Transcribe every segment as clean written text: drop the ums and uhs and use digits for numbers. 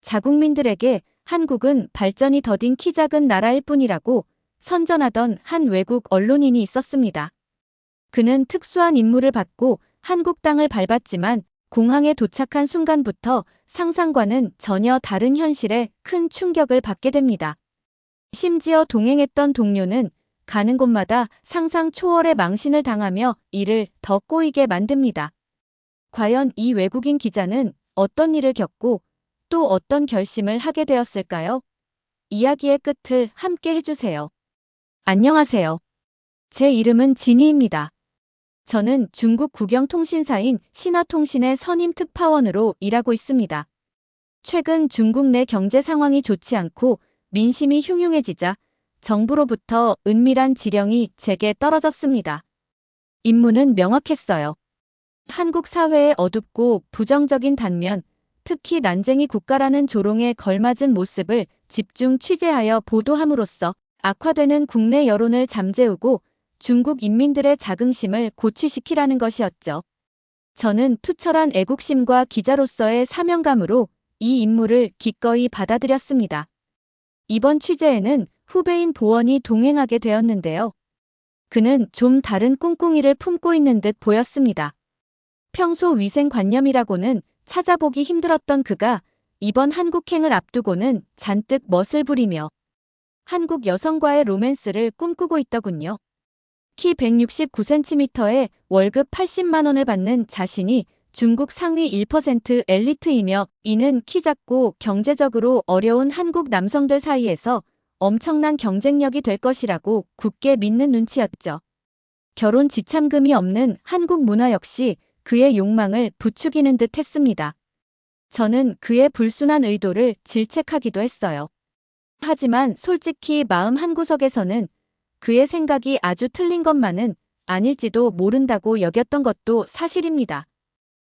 자국민들에게 한국은 발전이 더딘 키 작은 나라일 뿐이라고 선전하던 한 외국 언론인이 있었습니다. 그는 특수한 임무를 받고 한국 땅을 밟았지만 공항에 도착한 순간부터 상상과는 전혀 다른 현실에 큰 충격을 받게 됩니다. 심지어 동행했던 동료는 가는 곳마다 상상 초월의 망신을 당하며 이를 더 꼬이게 만듭니다. 과연 이 외국인 기자는 어떤 일을 겪고 또 어떤 결심을 하게 되었을까요? 이야기의 끝을 함께 해주세요. 안녕하세요. 제 이름은 진희입니다. 저는 중국 국영통신사인 신화통신의 선임 특파원으로 일하고 있습니다. 최근 중국 내 경제 상황이 좋지 않고 민심이 흉흉해지자 정부로부터 은밀한 지령이 제게 떨어졌습니다. 임무는 명확했어요. 한국 사회의 어둡고 부정적인 단면, 특히 난쟁이 국가라는 조롱에 걸맞은 모습을 집중 취재하여 보도함으로써 악화되는 국내 여론을 잠재우고 중국 인민들의 자긍심을 고취시키라는 것이었죠. 저는 투철한 애국심과 기자로서의 사명감으로 이 임무를 기꺼이 받아들였습니다. 이번 취재에는 후배인 보원이 동행하게 되었는데요. 그는 좀 다른 꿍꿍이를 품고 있는 듯 보였습니다. 평소 위생관념이라고는 찾아보기 힘들었던 그가 이번 한국행을 앞두고는 잔뜩 멋을 부리며 한국 여성과의 로맨스를 꿈꾸고 있더군요. 키 169cm에 월급 80만 원을 받는 자신이 중국 상위 1% 엘리트이며 이는 키 작고 경제적으로 어려운 한국 남성들 사이에서 엄청난 경쟁력이 될 것이라고 굳게 믿는 눈치였죠. 결혼 지참금이 없는 한국 문화 역시 그의 욕망을 부추기는 듯 했습니다. 저는 그의 불순한 의도를 질책하기도 했어요. 하지만 솔직히 마음 한구석에서는 그의 생각이 아주 틀린 것만은 아닐지도 모른다고 여겼던 것도 사실입니다.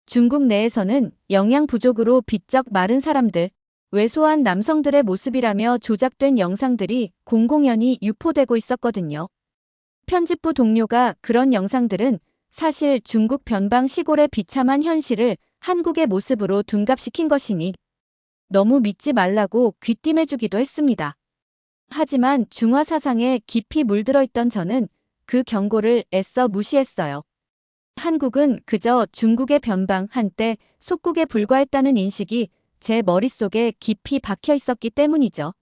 중국 내에서는 영양 부족으로 비쩍 마른 사람들, 왜소한 남성들의 모습이라며 조작된 영상들이 공공연히 유포되고 있었거든요. 편집부 동료가 그런 영상들은 사실 중국 변방 시골의 비참한 현실을 한국의 모습으로 둔갑시킨 것이니 너무 믿지 말라고 귀띔해주기도 했습니다. 하지만 중화 사상에 깊이 물들어 있던 저는 그 경고를 애써 무시했어요. 한국은 그저 중국의 변방 한때 속국에 불과했다는 인식이 제 머릿속에 깊이 박혀 있었기 때문이죠.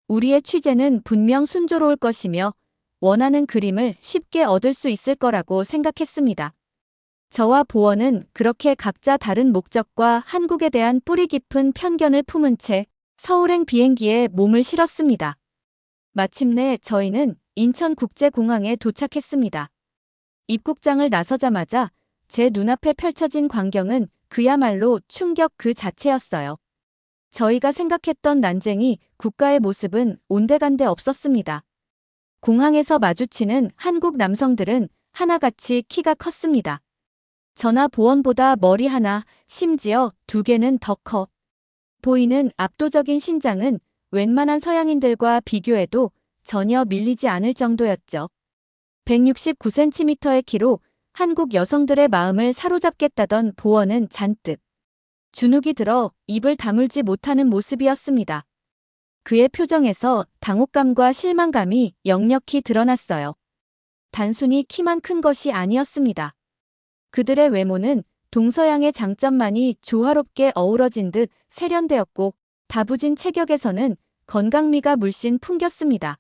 우리의 취재는 분명 순조로울 것이며 원하는 그림을 쉽게 얻을 수 있을 거라고 생각했습니다. 저와 보원은 그렇게 각자 다른 목적과 한국에 대한 뿌리 깊은 편견을 품은 채 서울행 비행기에 몸을 실었습니다. 마침내 저희는 인천국제공항에 도착했습니다. 입국장을 나서자마자 제 눈앞에 펼쳐진 광경은 그야말로 충격 그 자체였어요. 저희가 생각했던 난쟁이 국가의 모습은 온데간데 없었습니다. 공항에서 마주치는 한국 남성들은 하나같이 키가 컸습니다. 저나 보원보다 머리 하나, 심지어 두 개는 더 커 보이는 압도적인 신장은 웬만한 서양인들과 비교해도 전혀 밀리지 않을 정도였죠. 169cm의 키로 한국 여성들의 마음을 사로잡겠다던 보원은 잔뜩 주눅이 들어 입을 다물지 못하는 모습이었습니다. 그의 표정에서 당혹감과 실망감이 역력히 드러났어요. 단순히 키만 큰 것이 아니었습니다. 그들의 외모는 동서양의 장점만이 조화롭게 어우러진 듯 세련되었고 다부진 체격에서는 건강미가 물씬 풍겼습니다.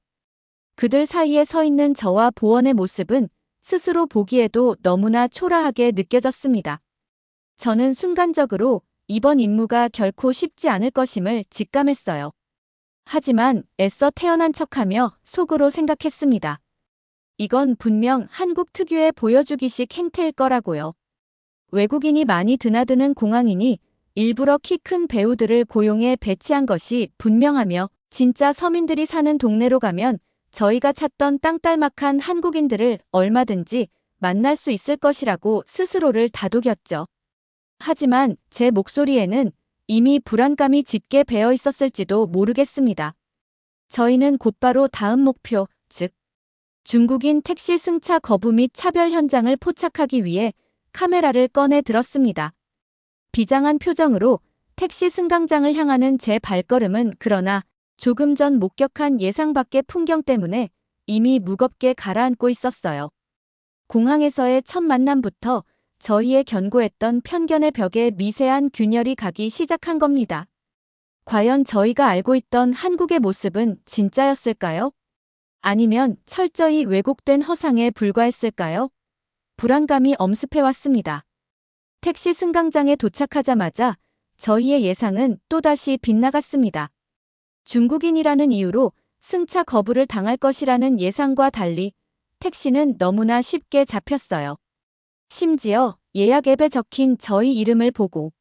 그들 사이에 서 있는 저와 보원의 모습은 스스로 보기에도 너무나 초라하게 느껴졌습니다. 저는 순간적으로 이번 임무가 결코 쉽지 않을 것임을 직감했어요. 하지만 애써 태어난 척하며 속으로 생각했습니다. 이건 분명 한국 특유의 보여주기식 행태일 거라고요. 외국인이 많이 드나드는 공항이니 일부러 키 큰 배우들을 고용해 배치한 것이 분명하며 진짜 서민들이 사는 동네로 가면 저희가 찾던 땅딸막한 한국인들을 얼마든지 만날 수 있을 것이라고 스스로를 다독였죠. 하지만 제 목소리에는 이미 불안감이 짙게 배어 있었을지도 모르겠습니다. 저희는 곧바로 다음 목표, 즉 중국인 택시 승차 거부 및 차별 현장을 포착하기 위해 카메라를 꺼내 들었습니다. 비장한 표정으로 택시 승강장을 향하는 제 발걸음은 그러나 조금 전 목격한 예상 밖의 풍경 때문에 이미 무겁게 가라앉고 있었어요. 공항에서의 첫 만남부터 저희의 견고했던 편견의 벽에 미세한 균열이 가기 시작한 겁니다. 과연 저희가 알고 있던 한국의 모습은 진짜였을까요? 아니면 철저히 왜곡된 허상에 불과했을까요? 불안감이 엄습해왔습니다. 택시 승강장에 도착하자마자 저희의 예상은 또다시 빗나갔습니다. 중국인이라는 이유로 승차 거부를 당할 것이라는 예상과 달리 택시는 너무나 쉽게 잡혔어요. 심지어 예약 앱에 적힌 저희 이름을 보고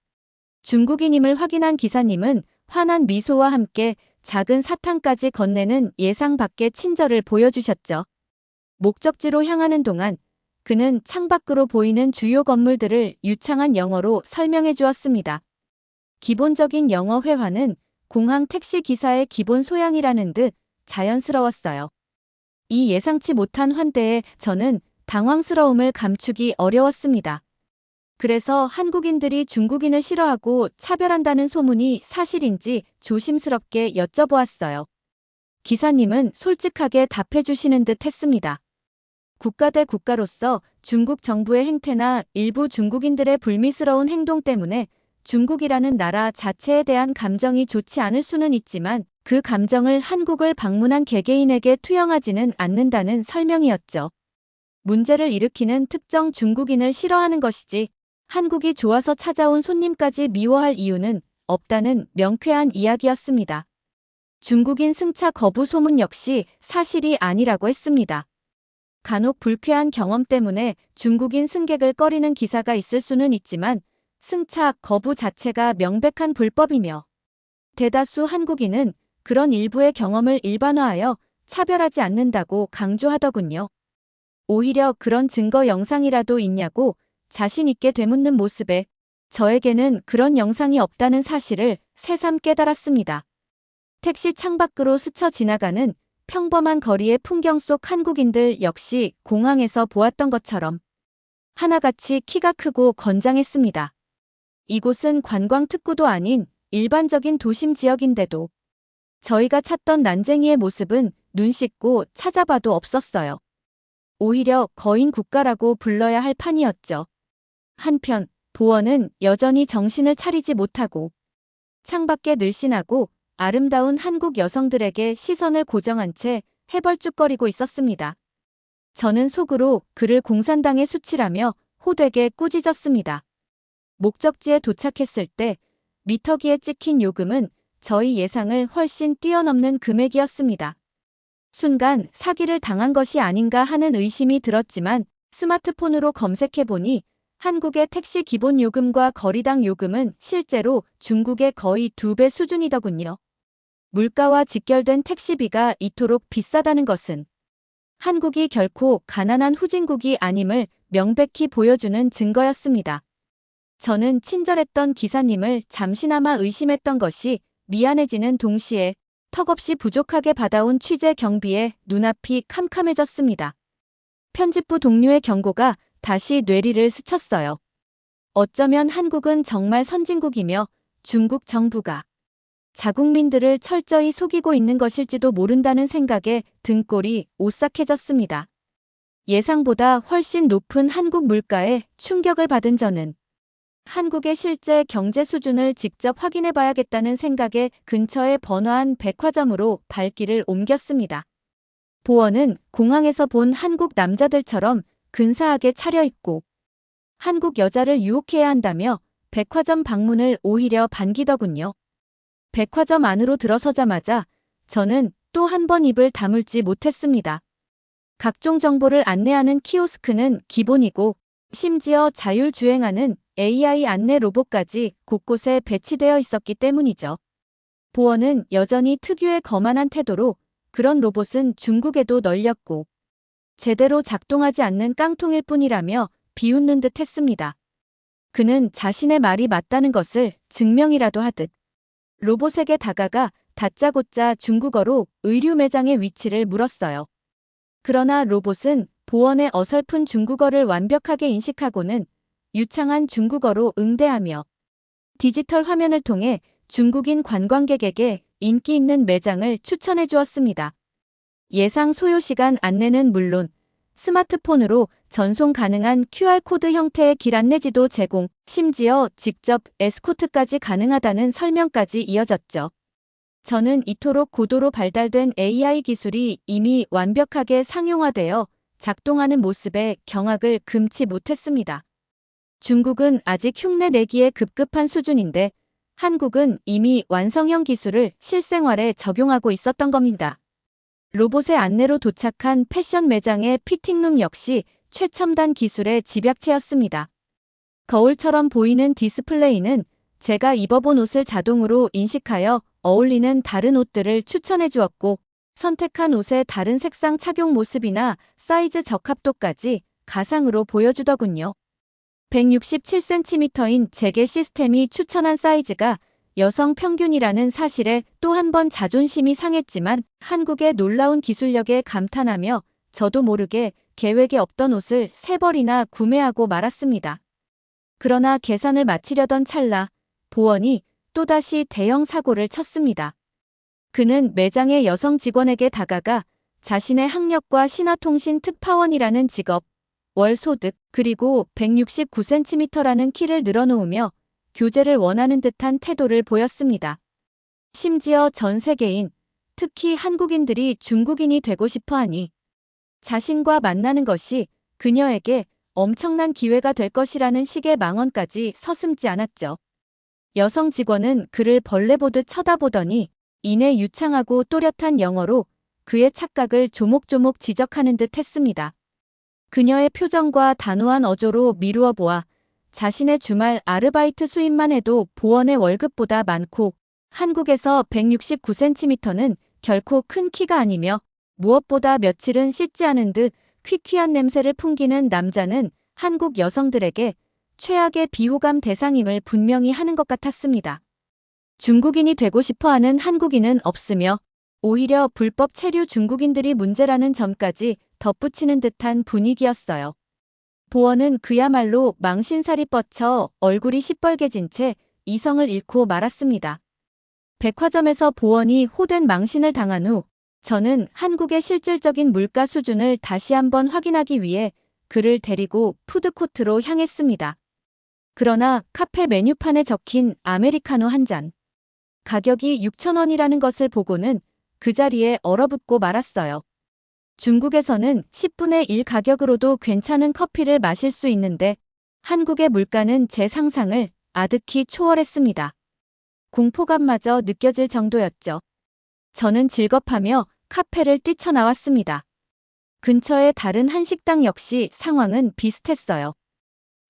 중국인임을 확인한 기사님은 환한 미소와 함께 작은 사탕까지 건네는 예상 밖의 친절을 보여주셨죠. 목적지로 향하는 동안 그는 창밖으로 보이는 주요 건물들을 유창한 영어로 설명해 주었습니다. 기본적인 영어 회화는 공항 택시 기사의 기본 소양이라는 듯 자연스러웠어요. 이 예상치 못한 환대에 저는 당황스러움을 감추기 어려웠습니다. 그래서 한국인들이 중국인을 싫어하고 차별한다는 소문이 사실인지 조심스럽게 여쭤보았어요. 기사님은 솔직하게 답해 주시는 듯 했습니다. 국가 대 국가로서 중국 정부의 행태나 일부 중국인들의 불미스러운 행동 때문에 중국이라는 나라 자체에 대한 감정이 좋지 않을 수는 있지만 그 감정을 한국을 방문한 개개인에게 투영하지는 않는다는 설명이었죠. 문제를 일으키는 특정 중국인을 싫어하는 것이지 한국이 좋아서 찾아온 손님까지 미워할 이유는 없다는 명쾌한 이야기였습니다. 중국인 승차 거부 소문 역시 사실이 아니라고 했습니다. 간혹 불쾌한 경험 때문에 중국인 승객을 꺼리는 기사가 있을 수는 있지만 승차 거부 자체가 명백한 불법이며 대다수 한국인은 그런 일부의 경험을 일반화하여 차별하지 않는다고 강조하더군요. 오히려 그런 증거 영상이라도 있냐고 자신 있게 되묻는 모습에 저에게는 그런 영상이 없다는 사실을 새삼 깨달았습니다. 택시 창밖으로 스쳐 지나가는 평범한 거리의 풍경 속 한국인들 역시 공항에서 보았던 것처럼 하나같이 키가 크고 건장했습니다. 이곳은 관광 특구도 아닌 일반적인 도심 지역인데도 저희가 찾던 난쟁이의 모습은 눈 씻고 찾아봐도 없었어요. 오히려 거인 국가라고 불러야 할 판이었죠. 한편 보원은 여전히 정신을 차리지 못하고 창밖에 늘씬하고 아름다운 한국 여성들에게 시선을 고정한 채 해벌쭉거리고 있었습니다. 저는 속으로 그를 공산당에 수치라며 호되게 꾸짖었습니다. 목적지에 도착했을 때 미터기에 찍힌 요금은 저희 예상을 훨씬 뛰어넘는 금액이었습니다. 순간 사기를 당한 것이 아닌가 하는 의심이 들었지만 스마트폰으로 검색해보니 한국의 택시 기본 요금과 거리당 요금은 실제로 중국의 거의 2배 수준이더군요. 물가와 직결된 택시비가 이토록 비싸다는 것은 한국이 결코 가난한 후진국이 아님을 명백히 보여주는 증거였습니다. 저는 친절했던 기사님을 잠시나마 의심했던 것이 미안해지는 동시에 턱없이 부족하게 받아온 취재 경비에 눈앞이 캄캄해졌습니다. 편집부 동료의 경고가 다시 뇌리를 스쳤어요. 어쩌면 한국은 정말 선진국이며 중국 정부가 자국민들을 철저히 속이고 있는 것일지도 모른다는 생각에 등골이 오싹해졌습니다. 예상보다 훨씬 높은 한국 물가에 충격을 받은 저는 한국의 실제 경제 수준을 직접 확인해 봐야겠다는 생각에 근처에 번화한 백화점으로 발길을 옮겼습니다. 보원은 공항에서 본 한국 남자들처럼 근사하게 차려입고 한국 여자를 유혹해야 한다며 백화점 방문을 오히려 반기더군요. 백화점 안으로 들어서자마자 저는 또 한 번 입을 다물지 못했습니다. 각종 정보를 안내하는 키오스크는 기본이고 심지어 자율주행하는 AI 안내 로봇까지 곳곳에 배치되어 있었기 때문이죠. 보원은 여전히 특유의 거만한 태도로 그런 로봇은 중국에도 널렸고 제대로 작동하지 않는 깡통일 뿐이라며 비웃는 듯 했습니다. 그는 자신의 말이 맞다는 것을 증명이라도 하듯 로봇에게 다가가 다짜고짜 중국어로 의류 매장의 위치를 물었어요. 그러나 로봇은 보원의 어설픈 중국어를 완벽하게 인식하고는 유창한 중국어로 응대하며 디지털 화면을 통해 중국인 관광객에게 인기 있는 매장을 추천해 주었습니다. 예상 소요 시간 안내는 물론 스마트폰으로 전송 가능한 QR코드 형태의 길 안내지도 제공, 심지어 직접 에스코트까지 가능하다는 설명까지 이어졌죠. 저는 이토록 고도로 발달된 AI 기술이 이미 완벽하게 상용화되어 작동하는 모습에 경악을 금치 못했습니다. 중국은 아직 흉내 내기에 급급한 수준인데 한국은 이미 완성형 기술을 실생활에 적용하고 있었던 겁니다. 로봇의 안내로 도착한 패션 매장의 피팅룸 역시 최첨단 기술의 집약체였습니다. 거울처럼 보이는 디스플레이는 제가 입어본 옷을 자동으로 인식하여 어울리는 다른 옷들을 추천해 주었고, 선택한 옷의 다른 색상 착용 모습이나 사이즈 적합도까지 가상으로 보여주더군요. 167cm인 제게 시스템이 추천한 사이즈가 여성 평균이라는 사실에 또 한 번 자존심이 상했지만 한국의 놀라운 기술력에 감탄하며 저도 모르게 계획에 없던 옷을 3벌이나 구매하고 말았습니다. 그러나 계산을 마치려던 찰나 보원이 또다시 대형 사고를 쳤습니다. 그는 매장의 여성 직원에게 다가가 자신의 학력과 신화통신 특파원이라는 직업, 월 소득, 그리고 169cm라는 키를 늘어놓으며 교제를 원하는 듯한 태도를 보였습니다. 심지어 전 세계인, 특히 한국인들이 중국인이 되고 싶어하니 자신과 만나는 것이 그녀에게 엄청난 기회가 될 것이라는 식의 망언까지 서슴지 않았죠. 여성 직원은 그를 벌레 보듯 쳐다보더니 이내 유창하고 또렷한 영어로 그의 착각을 조목조목 지적하는 듯 했습니다. 그녀의 표정과 단호한 어조로 미루어 보아 자신의 주말 아르바이트 수입만 해도 보원의 월급보다 많고 한국에서 169cm는 결코 큰 키가 아니며 무엇보다 며칠은 씻지 않은 듯 퀴퀴한 냄새를 풍기는 남자는 한국 여성들에게 최악의 비호감 대상임을 분명히 하는 것 같았습니다. 중국인이 되고 싶어하는 한국인은 없으며 오히려 불법 체류 중국인들이 문제라는 점까지 덧붙이는 듯한 분위기였어요. 보원은 그야말로 망신살이 뻗쳐 얼굴이 시뻘개진 채 이성을 잃고 말았습니다. 백화점에서 보원이 호된 망신을 당한 후 저는 한국의 실질적인 물가 수준을 다시 한번 확인하기 위해 그를 데리고 푸드코트로 향했습니다. 그러나 카페 메뉴판에 적힌 아메리카노 한 잔, 가격이 6,000원이라는 것을 보고는 그 자리에 얼어붙고 말았어요. 중국에서는 10분의 1 가격으로도 괜찮은 커피를 마실 수 있는데 한국의 물가는 제 상상을 아득히 초월했습니다. 공포감마저 느껴질 정도였죠. 저는 질겁하며 카페를 뛰쳐나왔습니다. 근처의 다른 한식당 역시 상황은 비슷했어요.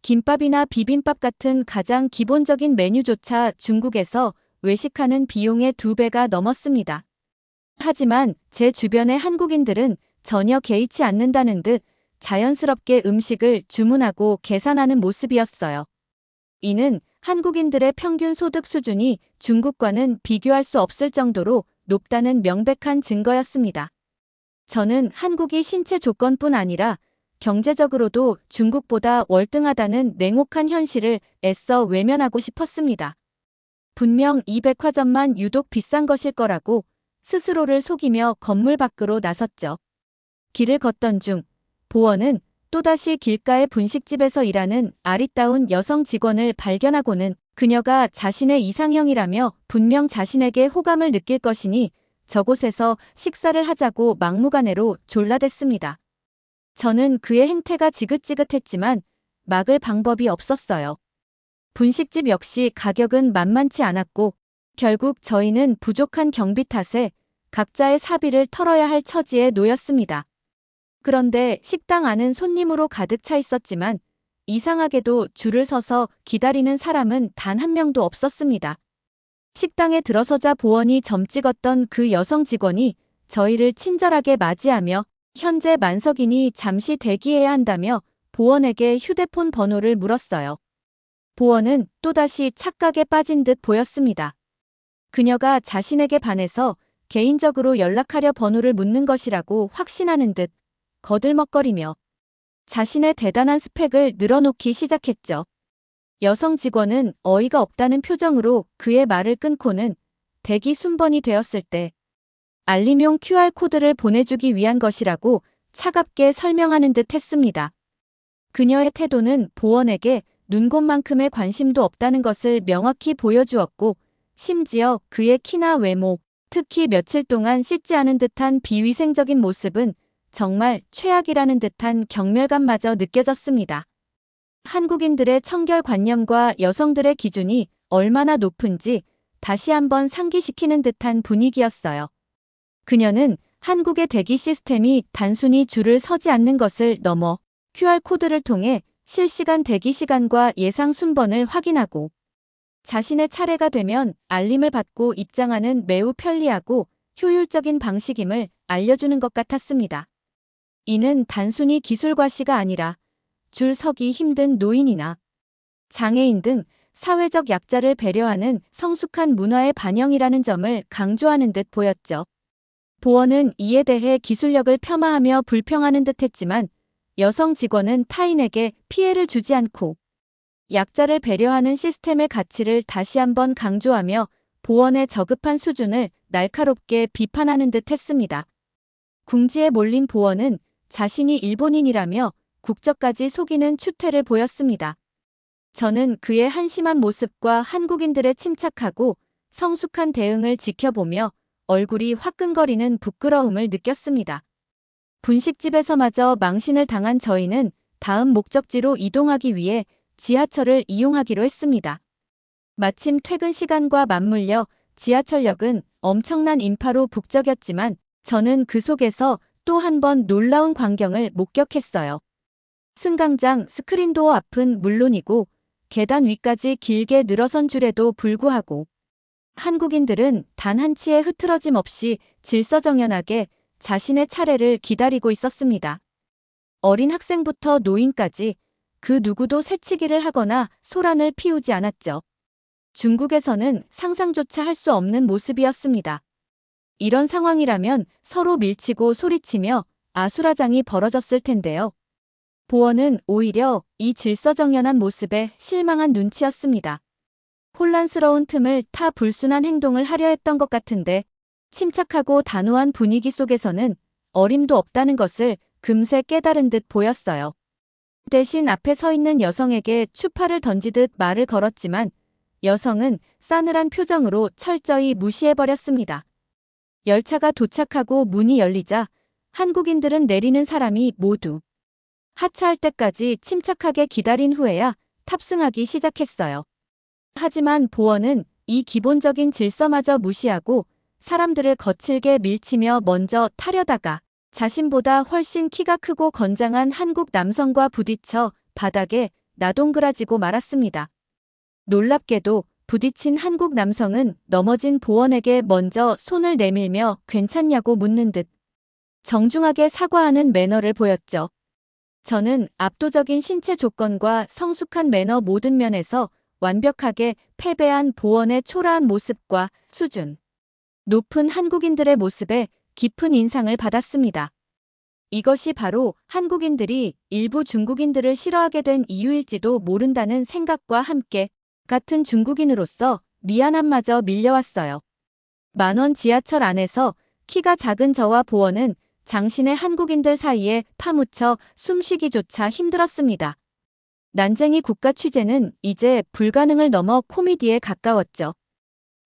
김밥이나 비빔밥 같은 가장 기본적인 메뉴조차 중국에서 외식하는 비용의 2배가 넘었습니다. 하지만 제 주변의 한국인들은 전혀 개의치 않는다는 듯 자연스럽게 음식을 주문하고 계산하는 모습이었어요. 이는 한국인들의 평균 소득 수준이 중국과는 비교할 수 없을 정도로 높다는 명백한 증거였습니다. 저는 한국이 신체 조건뿐 아니라 경제적으로도 중국보다 월등하다는 냉혹한 현실을 애써 외면하고 싶었습니다. 분명 이 백화점만 유독 비싼 것일 거라고 스스로를 속이며 건물 밖으로 나섰죠. 길을 걷던 중 보원은 또다시 길가의 분식집에서 일하는 아리따운 여성 직원을 발견하고는 그녀가 자신의 이상형이라며 분명 자신에게 호감을 느낄 것이니 저곳에서 식사를 하자고 막무가내로 졸라댔습니다. 저는 그의 행태가 지긋지긋했지만 막을 방법이 없었어요. 분식집 역시 가격은 만만치 않았고 결국 저희는 부족한 경비 탓에 각자의 사비를 털어야 할 처지에 놓였습니다. 그런데 식당 안은 손님으로 가득 차 있었지만 이상하게도 줄을 서서 기다리는 사람은 단 한 명도 없었습니다. 식당에 들어서자 보원이 점 찍었던 그 여성 직원이 저희를 친절하게 맞이하며 현재 만석이니 잠시 대기해야 한다며 보원에게 휴대폰 번호를 물었어요. 보원은 또다시 착각에 빠진 듯 보였습니다. 그녀가 자신에게 반해서 개인적으로 연락하려 번호를 묻는 것이라고 확신하는 듯 거들먹거리며 자신의 대단한 스펙을 늘어놓기 시작했죠. 여성 직원은 어이가 없다는 표정으로 그의 말을 끊고는 대기 순번이 되었을 때 알림용 QR코드를 보내주기 위한 것이라고 차갑게 설명하는 듯 했습니다. 그녀의 태도는 보원에게 눈곱만큼의 관심도 없다는 것을 명확히 보여주었고, 심지어 그의 키나 외모, 특히 며칠 동안 씻지 않은 듯한 비위생적인 모습은 정말 최악이라는 듯한 경멸감마저 느껴졌습니다. 한국인들의 청결관념과 여성들의 기준이 얼마나 높은지 다시 한번 상기시키는 듯한 분위기였어요. 그녀는 한국의 대기 시스템이 단순히 줄을 서지 않는 것을 넘어 QR코드를 통해 실시간 대기 시간과 예상 순번을 확인하고 자신의 차례가 되면 알림을 받고 입장하는 매우 편리하고 효율적인 방식임을 알려주는 것 같았습니다. 이는 단순히 기술과시가 아니라 줄 서기 힘든 노인이나 장애인 등 사회적 약자를 배려하는 성숙한 문화의 반영이라는 점을 강조하는 듯 보였죠. 보원은 이에 대해 기술력을 폄하하며 불평하는 듯 했지만 여성 직원은 타인에게 피해를 주지 않고 약자를 배려하는 시스템의 가치를 다시 한번 강조하며 보원의 저급한 수준을 날카롭게 비판하는 듯 했습니다. 궁지에 몰린 보원은 자신이 일본인이라며 국적까지 속이는 추태를 보였습니다. 저는 그의 한심한 모습과 한국인들의 침착하고 성숙한 대응을 지켜보며 얼굴이 화끈거리는 부끄러움을 느꼈습니다. 분식집에서마저 망신을 당한 저희는 다음 목적지로 이동하기 위해 지하철을 이용하기로 했습니다. 마침 퇴근 시간과 맞물려 지하철역은 엄청난 인파로 북적였지만 저는 그 속에서 또 한 번 놀라운 광경을 목격했어요. 승강장 스크린도어 앞은 물론이고 계단 위까지 길게 늘어선 줄에도 불구하고 한국인들은 단 한 치의 흐트러짐 없이 질서정연하게 자신의 차례를 기다리고 있었습니다. 어린 학생부터 노인까지 그 누구도 새치기를 하거나 소란을 피우지 않았죠. 중국에서는 상상조차 할 수 없는 모습이었습니다. 이런 상황이라면 서로 밀치고 소리치며 아수라장이 벌어졌을 텐데요. 보원은 오히려 이 질서정연한 모습에 실망한 눈치였습니다. 혼란스러운 틈을 타 불순한 행동을 하려 했던 것 같은데 침착하고 단호한 분위기 속에서는 어림도 없다는 것을 금세 깨달은 듯 보였어요. 대신 앞에 서 있는 여성에게 추파를 던지듯 말을 걸었지만 여성은 싸늘한 표정으로 철저히 무시해버렸습니다. 열차가 도착하고 문이 열리자 한국인들은 내리는 사람이 모두 하차할 때까지 침착하게 기다린 후에야 탑승하기 시작했어요. 하지만 보원은 이 기본적인 질서마저 무시하고 사람들을 거칠게 밀치며 먼저 타려다가 자신보다 훨씬 키가 크고 건장한 한국 남성과 부딪혀 바닥에 나동그라지고 말았습니다. 놀랍게도 부딪힌 한국 남성은 넘어진 보원에게 먼저 손을 내밀며 괜찮냐고 묻는 듯 정중하게 사과하는 매너를 보였죠. 저는 압도적인 신체 조건과 성숙한 매너 모든 면에서 완벽하게 패배한 보원의 초라한 모습과 수준 높은 한국인들의 모습에 깊은 인상을 받았습니다. 이것이 바로 한국인들이 일부 중국인들을 싫어하게 된 이유일지도 모른다는 생각과 함께 같은 중국인으로서 미안함마저 밀려왔어요. 만원 지하철 안에서 키가 작은 저와 보원은 장신의 한국인들 사이에 파묻혀 숨쉬기조차 힘들었습니다. 난쟁이 국가 취재는 이제 불가능을 넘어 코미디에 가까웠죠.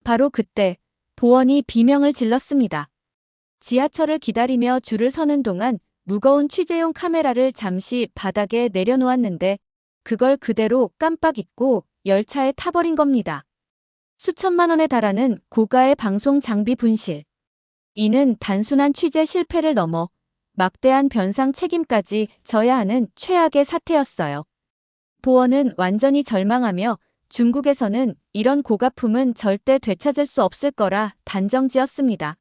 바로 그때 보원이 비명을 질렀습니다. 지하철을 기다리며 줄을 서는 동안 무거운 취재용 카메라를 잠시 바닥에 내려놓았는데 그걸 그대로 깜빡 잊고 열차에 타버린 겁니다. 수천만 원에 달하는 고가의 방송 장비 분실. 이는 단순한 취재 실패를 넘어 막대한 변상 책임까지 져야 하는 최악의 사태였어요. 보원은 완전히 절망하며 중국에서는 이런 고가품은 절대 되찾을 수 없을 거라 단정지었습니다.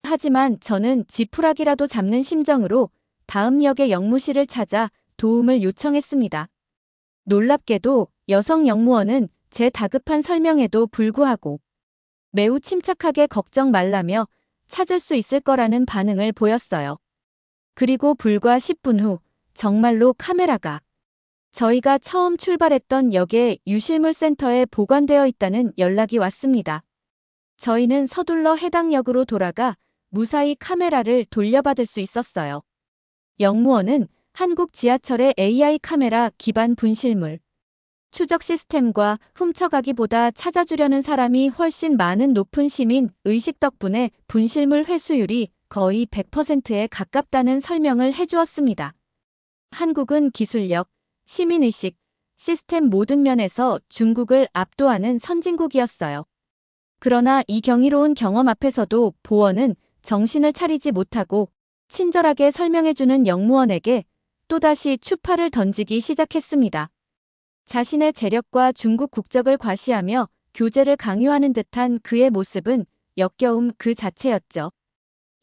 하지만 저는 지푸라기라도 잡는 심정으로 다음 역의 역무실을 찾아 도움을 요청했습니다. 놀랍게도 여성 역무원은 제 다급한 설명에도 불구하고 매우 침착하게 걱정 말라며 찾을 수 있을 거라는 반응을 보였어요. 그리고 불과 10분 후 정말로 카메라가 저희가 처음 출발했던 역에 유실물 센터에 보관되어 있다는 연락이 왔습니다. 저희는 서둘러 해당 역으로 돌아가 무사히 카메라를 돌려받을 수 있었어요. 역무원은 한국 지하철의 AI 카메라 기반 분실물 추적 시스템과 훔쳐가기보다 찾아주려는 사람이 훨씬 많은 높은 시민 의식 덕분에 분실물 회수율이 거의 100%에 가깝다는 설명을 해주었습니다. 한국은 기술력, 시민의식, 시스템 모든 면에서 중국을 압도하는 선진국이었어요. 그러나 이 경이로운 경험 앞에서도 보원은 정신을 차리지 못하고 친절하게 설명해주는 역무원에게 또다시 추파를 던지기 시작했습니다. 자신의 재력과 중국 국적을 과시하며 교제를 강요하는 듯한 그의 모습은 역겨움 그 자체였죠.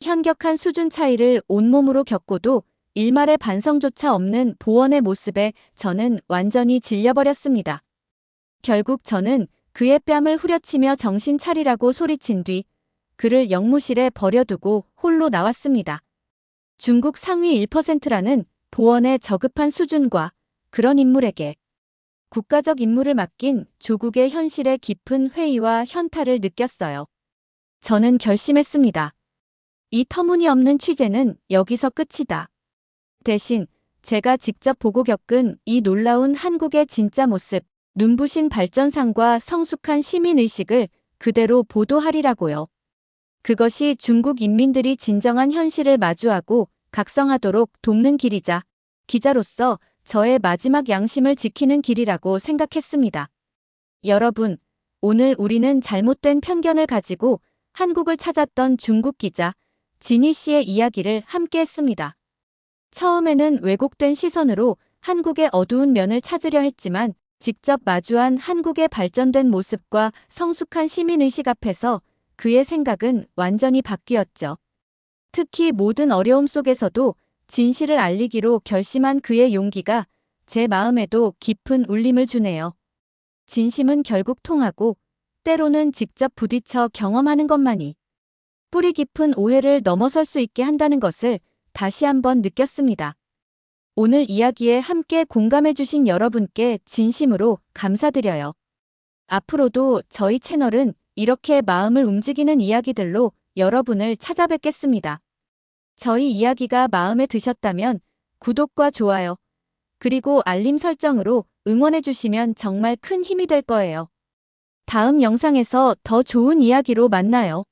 현격한 수준 차이를 온몸으로 겪고도 일말의 반성조차 없는 보원의 모습에 저는 완전히 질려버렸습니다. 결국 저는 그의 뺨을 후려치며 정신 차리라고 소리친 뒤 그를 역무실에 버려두고 홀로 나왔습니다. 중국 상위 1%라는 보원의 저급한 수준과 그런 인물에게 국가적 임무를 맡긴 조국의 현실의 깊은 회의와 현타를 느꼈어요. 저는 결심했습니다. 이 터무니없는 취재는 여기서 끝이다. 대신 제가 직접 보고 겪은 이 놀라운 한국의 진짜 모습, 눈부신 발전상과 성숙한 시민의식을 그대로 보도하리라고요. 그것이 중국 인민들이 진정한 현실을 마주하고 각성하도록 돕는 길이자 기자로서 저의 마지막 양심을 지키는 길이라고 생각했습니다. 여러분, 오늘 우리는 잘못된 편견을 가지고 한국을 찾았던 중국 기자 진희 씨의 이야기를 함께 했습니다. 처음에는 왜곡된 시선으로 한국의 어두운 면을 찾으려 했지만 직접 마주한 한국의 발전된 모습과 성숙한 시민의식 앞에서 그의 생각은 완전히 바뀌었죠. 특히 모든 어려움 속에서도 진실을 알리기로 결심한 그의 용기가 제 마음에도 깊은 울림을 주네요. 진심은 결국 통하고 때로는 직접 부딪혀 경험하는 것만이 뿌리 깊은 오해를 넘어설 수 있게 한다는 것을 다시 한번 느꼈습니다. 오늘 이야기에 함께 공감해주신 여러분께 진심으로 감사드려요. 앞으로도 저희 채널은 이렇게 마음을 움직이는 이야기들로 여러분을 찾아뵙겠습니다. 저희 이야기가 마음에 드셨다면 구독과 좋아요, 그리고 알림 설정으로 응원해주시면 정말 큰 힘이 될 거예요. 다음 영상에서 더 좋은 이야기로 만나요.